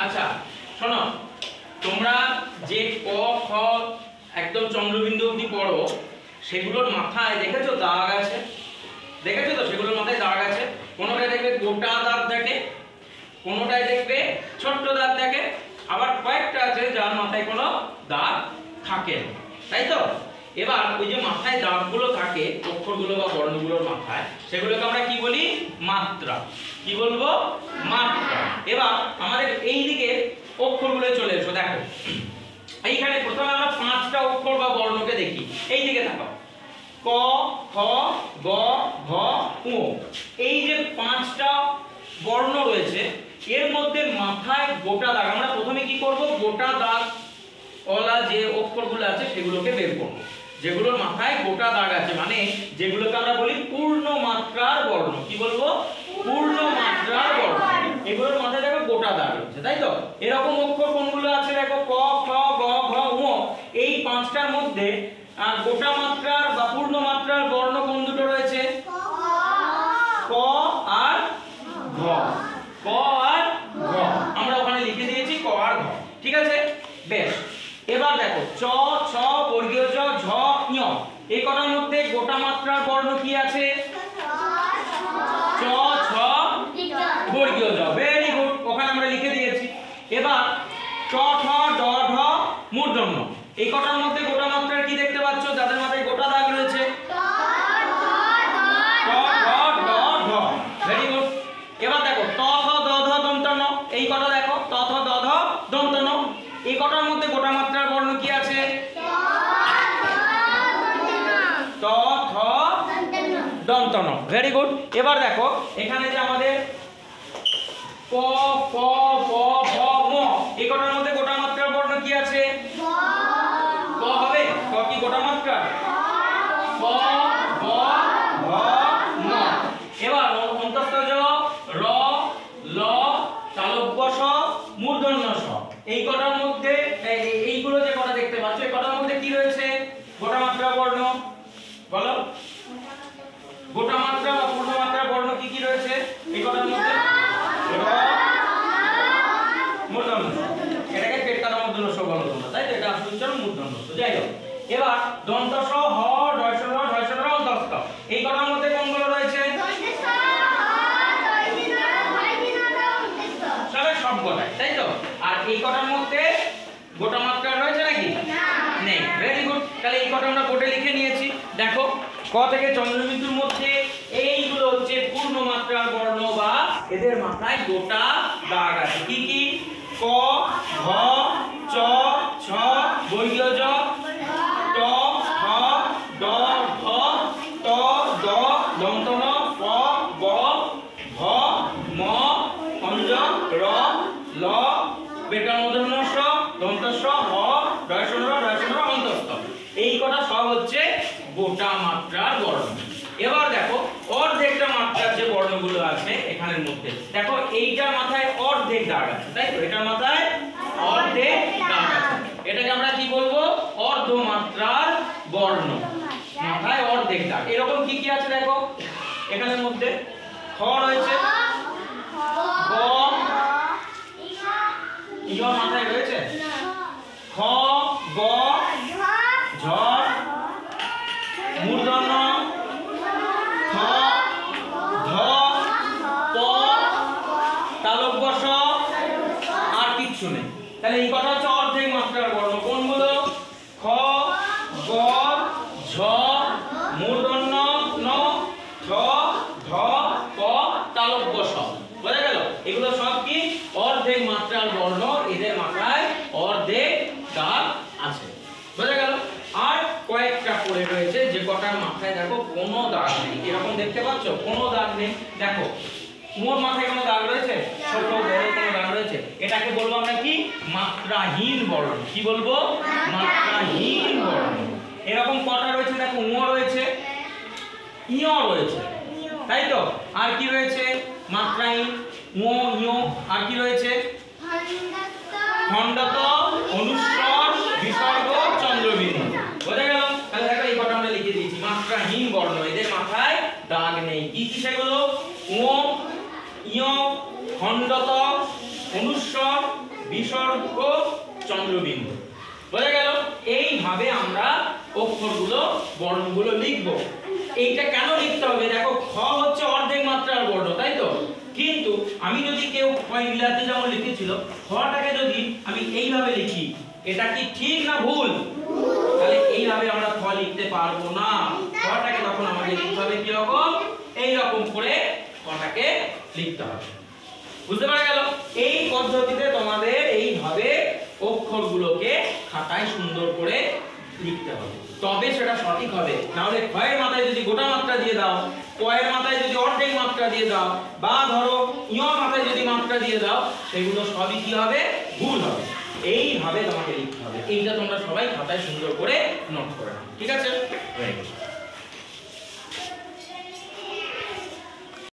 আচ্ছা শোনো, তোমরা যে ক খ একদম চন্দ্রবিন্দু অবধি পড়ো, সেগুলোর মাথায় দেখেছো দাগ আছে? দেখেছো তো? সেগুলোর মাথায় দাগ আছে। কোনোটায় দেখবে গোটা দাগ থাকে, কোনোটায় দেখবে ছোট্ট দাগ থাকে, আবার কয়েকটা আছে যার মাথায় কোনো দাগ থাকে না, তাই তো? এবার ওই যে মাথায় দাগগুলো থাকে অক্ষরগুলো বা বর্ণগুলোর মাথায়, সেগুলোকে আমরা কি বলি? মাত্রা। কি বলবো? মাত্রা। এবার আমাদের এই দিকে অক্ষরগুলো চলে এসো। দেখো এইখানে প্রথমে আমরা 5টা অক্ষর বা বর্ণকে দেখি। এই দিকে তাকাও, ক খ গ ঘ ঙ। এই যে 5টা বর্ণ রয়েছে, এর মধ্যে মাথায় গোটা দাগ। আমরা প্রথমে কি করব? গোটা দাগ ওলা যে অক্ষরগুলো আছে সেগুলোকে বের করব। যেগুলোর মাথায় গোটা দাগ আছে, মানে যেগুলোকে আমরা বলি পূর্ণ মাত্রার বর্ণ। কি বলবো? পূর্ণ মাত্রার বর্ণ। এগুলোর মাথায় দেখো গোটা দাগ আছে, তাই তো? এরকম অক্ষর কোনগুলো আছে দেখো, ক খ গ ঘ ঙ। এই 5টার মধ্যে গোটা মাত্রার বা পূর্ণ মাত্রার বর্ণ কোন দুটো রয়েছে? ক আর ঘ। ক আর ঘ আমরা ওখানে লিখে দিয়েছি, ক আর ঘ। ঠিক আছে, বেশ। এবার দেখো চ ছ বর্গীয় জ ঝ ঞ। এই কটার মধ্যে গোটা মাত্রার বর্ণ কি আছে? চ ছ বর্গীয় জ। ভেরি গুড, ওখানে আমরা লিখে দিয়েছি। এবার ট ঠ ড ঢ মূর্ধন্য। এই কটার মধ্যে গোটা মাত্রার কি দেখতে পাচ্ছ? যাদের মাথায় গোটা দাগ রয়েছে, ট ঠ ড ঢ। Very good. এবার দেখো ত থ দ ধ দন্ত ন। এই কটা দেখো, ত থ দ ধ দন্ত ন। এই কটার মধ্যে গোটা মাত্রার বর্ণ কি আছে? ত থ দন্ত ন। Very good. এবার দেখো এখানে যে আমাদের ক ক প ভ ম, এই কটার মধ্যে গোটা মাত্রার বর্ণ কি আছে? ক হবে? ক কি গোটা মাত্রা? ক গ ঘ ম। এবার অন্তস্থ জ র ল তালব্য স মূর্ধন্য স। এই কটার মধ্যে এইগুলো যে কটা দেখতে পাচ্ছ, এই কটার মধ্যে কি রয়েছে গোটা মাত্রার বর্ণ? বলো, গোটা মাত্রা বা পূর্ণ মাত্রার বর্ণ কি কি রয়েছে এই কটার মধ্যে? মূর্ধন্য স। এটাকে পেট কাটা মূর্ধন্য স বলো তোমরা, তাই তো? এটা আসল উচ্চারণ মূর্ধন্য স। যাই হোক, এবার দন্ত স হ ঢয়স র ঢয়স র অন্তস্থ। এই কটার মধ্যে কোনগুলো রয়েছে? সব কটাই, তাই তো? আর এই কটার মধ্যে গোটা মাত্রা রয়েছে নাকি? নেই। Very good. তাহলে এই কটা আমরা বোর্ডে লিখে নিয়েছি। দেখো ক থেকে চন্দ্রবিন্দুর মধ্যে এইগুলো হচ্ছে পূর্ণ মাত্রার বর্ণ বা এদের মাথায় গোটা দাগ আছে। কি কি? ক ঘ চ ছ বর্গীয় জ ট ঠ ড ঢ ত দ দন্ত ন প ব ভ ম অঞ্জ র ল বেটা মূর্ধন্য স দন্ত স হ ঢয়স র অন্তস্থ। এই কটা সব হচ্ছে গোটা মাত্রার বর্ণ। এবার দেখো অর্ধেকটা মাত্রার যে বর্ণগুলো আছে এখানের মধ্যে, দেখো এইটার মাথায় অর্ধেক দাগ আছে, তাই তো? এটার মাথায় অর্ধেক দাগ আছে। এটাকে আমরা কি বলবো? অর্ধ মাত্রার বর্ণ। মাথায় অর্ধেক দাগ। এরকম কি কি আছে দেখো এখানের মধ্যে? খ রয়েছে, গ ই মাথায় রয়েছে, খ গ ঝ মূর্ধন্য খ ধ প তালব্য স আর কিচ্ছু নেই। তাহলে এই কথা হচ্ছে অর্ধেক মাত্রার বর্ণ। কোনগুলো? খ গ ঝ মূর্ধন্য ন ঠ ধ প তালব্য স। বোঝা গেল? এগুলো সব কি অর্ধেক মাত্রার বর্ণ। এদের মাথায় অর্ধেক দাগ আছে। বোঝা গেল? আর কয়েকটা পড়ে রয়েছে যে কটার মাথায় দেখো কোনো দাগ নেই। এরকম দেখতে পাচ্ছ? কোনো দাগ নেই। দেখো মোর মাথায় কোনো দাগ রয়েছে? ছোট বড় কোনো দাগ রয়েছে? এটাকে বলবো আমরা কি? মাত্রাহীন বর্ণ। কি বলবো? মাত্রাহীন বর্ণ। এরকম কটা রয়েছে দেখো, ঙ রয়েছে, ঞ রয়েছে, তাই তো? আর কি রয়েছে? মাত্রাহীন ঙ ঞ। আর কি রয়েছে? খণ্ডত অনুস্বর বিসর্গ চন্দ্রবিন্দু। বোঝা গেল? তাহলে দেখো এই কটা আমরা লিখে দিয়েছি মাত্রাহীন বর্ণ। এদের মাথায় দাগ নেই। কি কি সেগুলো? ঙ ইয় খণ্ডত অনুস্বর বিসর্গ চন্দ্রবিন্দু। বোঝা গেল? এইভাবে আমরা অক্ষরগুলো বর্ণগুলো লিখব। এইটা কেন লিখতে হবে? দেখো খ হচ্ছে অর্ধেক মাত্রার বর্ণ, তাই তো? কিন্তু আমি যদি কেউ বিলাতে যেমন লিখেছিল খটাকে যদি আমি এইভাবে লিখি, এটা কি ঠিক না ভুল? তাহলে এইভাবে আমরা খ লিখতে পারবো না। খটাকে তখন আমাকে লিখতে হবে কি রকম? এই রকম করে খটাকে লিখতে হবে। বুঝতে পারা গেল? এই পদ্ধতিতে তোমাদের এইভাবে অক্ষরগুলোকে খাতায় সুন্দর করে লিখতে হবে, তবে সেটা সঠিক হবে। না হলে খ এর মাথায় যদি গোটা মাত্রা দিয়ে দাও, ক এর মাথায় যদি অর্ধেক মাত্রা দিয়ে দাও, বা ধরো ইয় মাথায় যদি মাত্রা দিয়ে দাও, সেগুলো সবই কি হবে? ভুল হবে। এইভাবে তোমাকে লিখতে হবে। এইটা তোমরা সবাই খাতায় সুন্দর করে নোট করে নাও, ঠিক আছে?